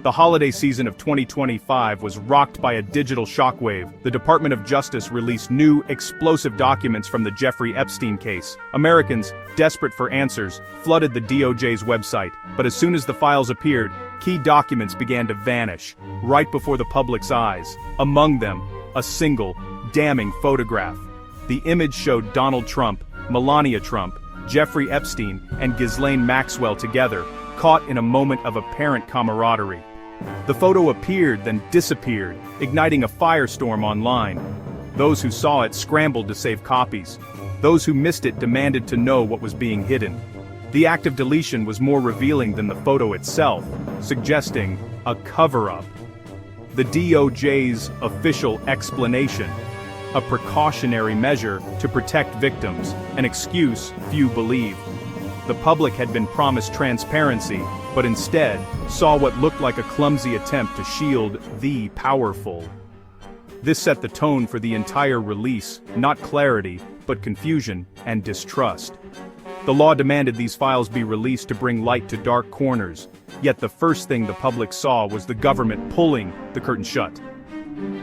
The holiday season of 2025 was rocked by a digital shockwave. The Department of Justice released new, explosive documents from the Jeffrey Epstein case. Americans, desperate for answers, flooded the DOJ's website. But as soon as the files appeared, key documents began to vanish, right before the public's eyes. Among them, a single, damning photograph. The image showed Donald Trump, Melania Trump, Jeffrey Epstein, and Ghislaine Maxwell together, caught in a moment of apparent camaraderie. The photo appeared, then disappeared, igniting a firestorm online. Those who saw it scrambled to save copies. Those who missed it demanded to know what was being hidden. The act of deletion was more revealing than the photo itself, suggesting a cover-up. The DOJ's official explanation: a precautionary measure to protect victims, an excuse few believed. The public had been promised transparency, but instead saw what looked like a clumsy attempt to shield the powerful. This set the tone for the entire release, not clarity, but confusion and distrust. The law demanded these files be released to bring light to dark corners, yet the first thing the public saw was the government pulling the curtain shut.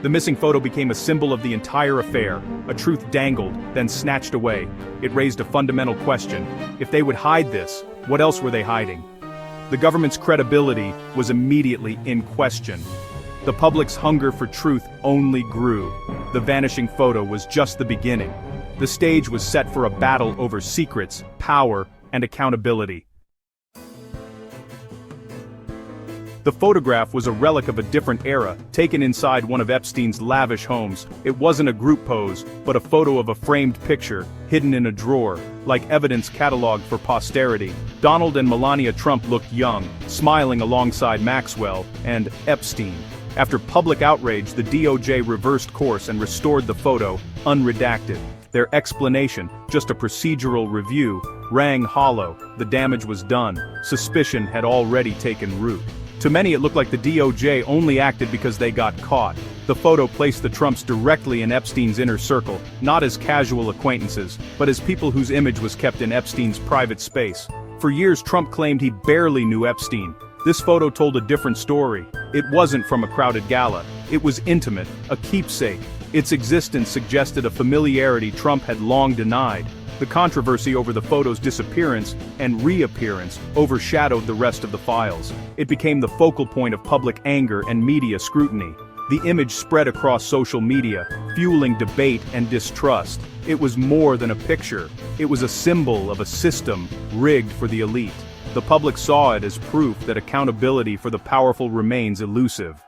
The missing photo became a symbol of the entire affair, a truth dangled, then snatched away. It raised a fundamental question: if they would hide this, what else were they hiding? The government's credibility was immediately in question. The public's hunger for truth only grew. The vanishing photo was just the beginning. The stage was set for a battle over secrets, power, and accountability. The photograph was a relic of a different era, taken inside one of Epstein's lavish homes. It wasn't a group pose, but a photo of a framed picture, hidden in a drawer, like evidence cataloged for posterity. Donald and Melania Trump looked young, smiling alongside Maxwell and Epstein. After public outrage, the DOJ reversed course and restored the photo, unredacted. Their explanation, just a procedural review, rang hollow. The damage was done. Suspicion had already taken root. To many it looked like the DOJ only acted because they got caught. The photo placed the Trumps directly in Epstein's inner circle, not as casual acquaintances, but as people whose image was kept in Epstein's private space. For years Trump claimed he barely knew Epstein. This photo told a different story. It wasn't from a crowded gala. It was intimate, a keepsake. Its existence suggested a familiarity Trump had long denied. The controversy over the photo's disappearance and reappearance overshadowed the rest of the files. It became the focal point of public anger and media scrutiny. The image spread across social media, fueling debate and distrust. It was more than a picture. It was a symbol of a system rigged for the elite. The public saw it as proof that accountability for the powerful remains elusive.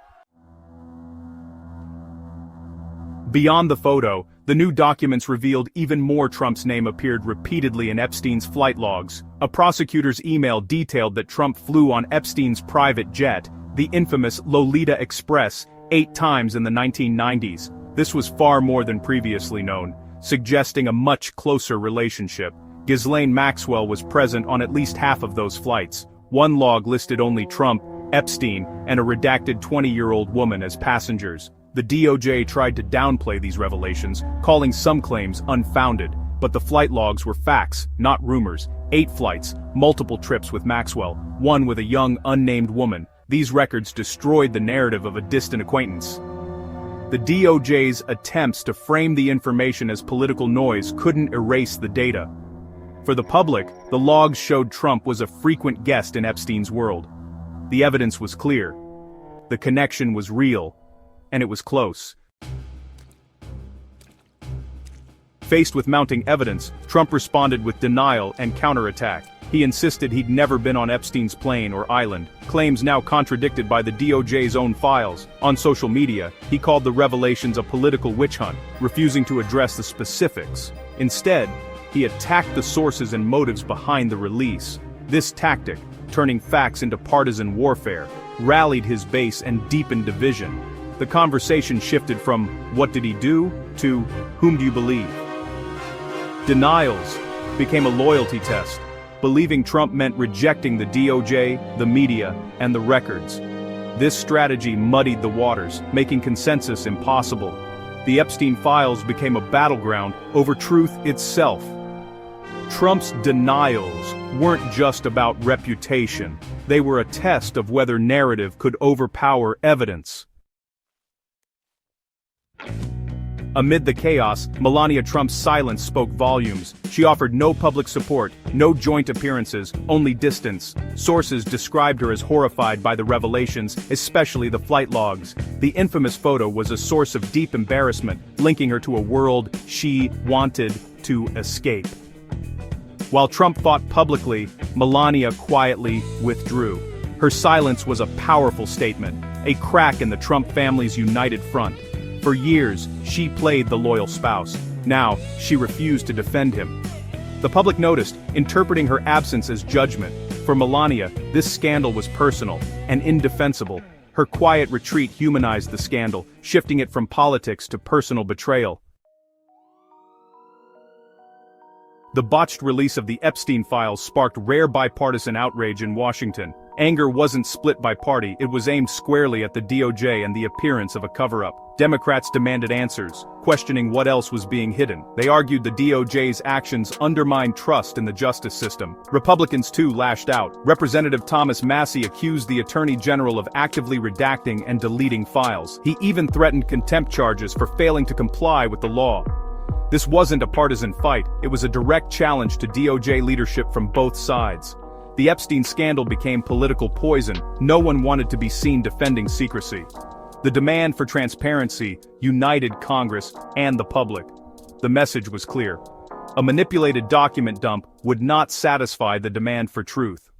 Beyond the photo, the new documents revealed even more. Trump's name appeared repeatedly in Epstein's flight logs. A prosecutor's email detailed that Trump flew on Epstein's private jet, the infamous Lolita Express, 8 times in the 1990s. This was far more than previously known, suggesting a much closer relationship. Ghislaine Maxwell was present on at least half of those flights. One log listed only Trump, Epstein, and a redacted 20-year-old woman as passengers. The DOJ tried to downplay these revelations, calling some claims unfounded, but the flight logs were facts, not rumors. 8 flights, multiple trips with Maxwell, one with a young, unnamed woman. These records destroyed the narrative of a distant acquaintance. The DOJ's attempts to frame the information as political noise couldn't erase the data. For the public, the logs showed Trump was a frequent guest in Epstein's world. The evidence was clear. The connection was real. And it was close. Faced with mounting evidence, Trump responded with denial and counterattack. He insisted he'd never been on Epstein's plane or island, claims now contradicted by the DOJ's own files. On social media, he called the revelations a political witch hunt, refusing to address the specifics. Instead, he attacked the sources and motives behind the release. This tactic, turning facts into partisan warfare, rallied his base and deepened division. The conversation shifted from "what did he do?" to "whom do you believe?" Denials became a loyalty test. Believing Trump meant rejecting the DOJ, the media, and the records. This strategy muddied the waters, making consensus impossible. The Epstein files became a battleground over truth itself. Trump's denials weren't just about reputation. They were a test of whether narrative could overpower evidence. Amid the chaos, Melania Trump's silence spoke volumes. She offered no public support, no joint appearances, only distance. Sources described her as horrified by the revelations, especially the flight logs. The infamous photo was a source of deep embarrassment, linking her to a world she wanted to escape. While Trump fought publicly, Melania quietly withdrew. Her silence was a powerful statement, a crack in the Trump family's united front. For years, she played the loyal spouse. Now, she refused to defend him. The public noticed, interpreting her absence as judgment. For Melania, this scandal was personal and indefensible. Her quiet retreat humanized the scandal, shifting it from politics to personal betrayal. The botched release of the Epstein files sparked rare bipartisan outrage in Washington. Anger wasn't split by party, it was aimed squarely at the DOJ and the appearance of a cover-up. Democrats demanded answers, questioning what else was being hidden. They argued the DOJ's actions undermined trust in the justice system. Republicans too lashed out. Representative Thomas Massie accused the Attorney General of actively redacting and deleting files. He even threatened contempt charges for failing to comply with the law. This wasn't a partisan fight, it was a direct challenge to DOJ leadership from both sides. The Epstein scandal became political poison. No one wanted to be seen defending secrecy. The demand for transparency united Congress and the public. The message was clear. A manipulated document dump would not satisfy the demand for truth.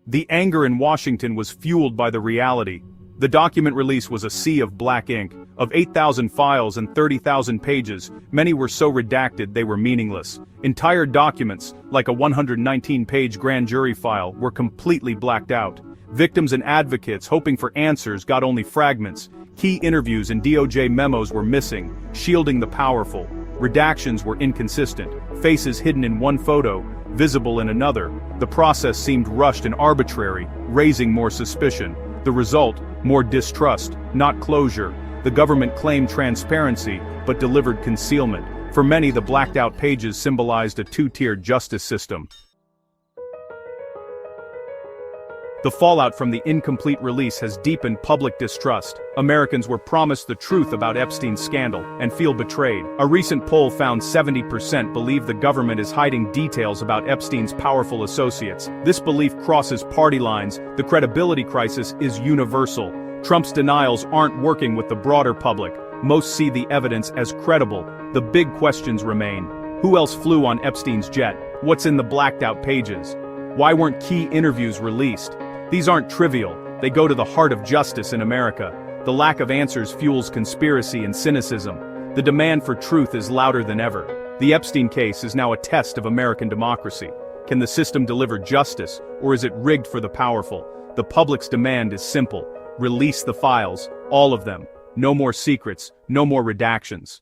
The anger in Washington was fueled by the reality. The document release was a sea of black ink. Of 8,000 files and 30,000 pages, many were so redacted they were meaningless. Entire documents, like a 119-page grand jury file, were completely blacked out. Victims and advocates hoping for answers got only fragments. Key interviews and DOJ memos were missing, shielding the powerful. Redactions were inconsistent, faces hidden in one photo, visible in another. The process seemed rushed and arbitrary, raising more suspicion. The result, more distrust, not closure. The government claimed transparency, but delivered concealment. For many, the blacked-out pages symbolized a two-tiered justice system. The fallout from the incomplete release has deepened public distrust. Americans were promised the truth about Epstein's scandal and feel betrayed. A recent poll found 70% believe the government is hiding details about Epstein's powerful associates. This belief crosses party lines. The credibility crisis is universal. Trump's denials aren't working with the broader public. Most see the evidence as credible. The big questions remain. Who else flew on Epstein's jet? What's in the blacked-out pages? Why weren't key interviews released? These aren't trivial. They go to the heart of justice in America. The lack of answers fuels conspiracy and cynicism. The demand for truth is louder than ever. The Epstein case is now a test of American democracy. Can the system deliver justice, or is it rigged for the powerful? The public's demand is simple. Release the files, all of them. No more secrets, no more redactions.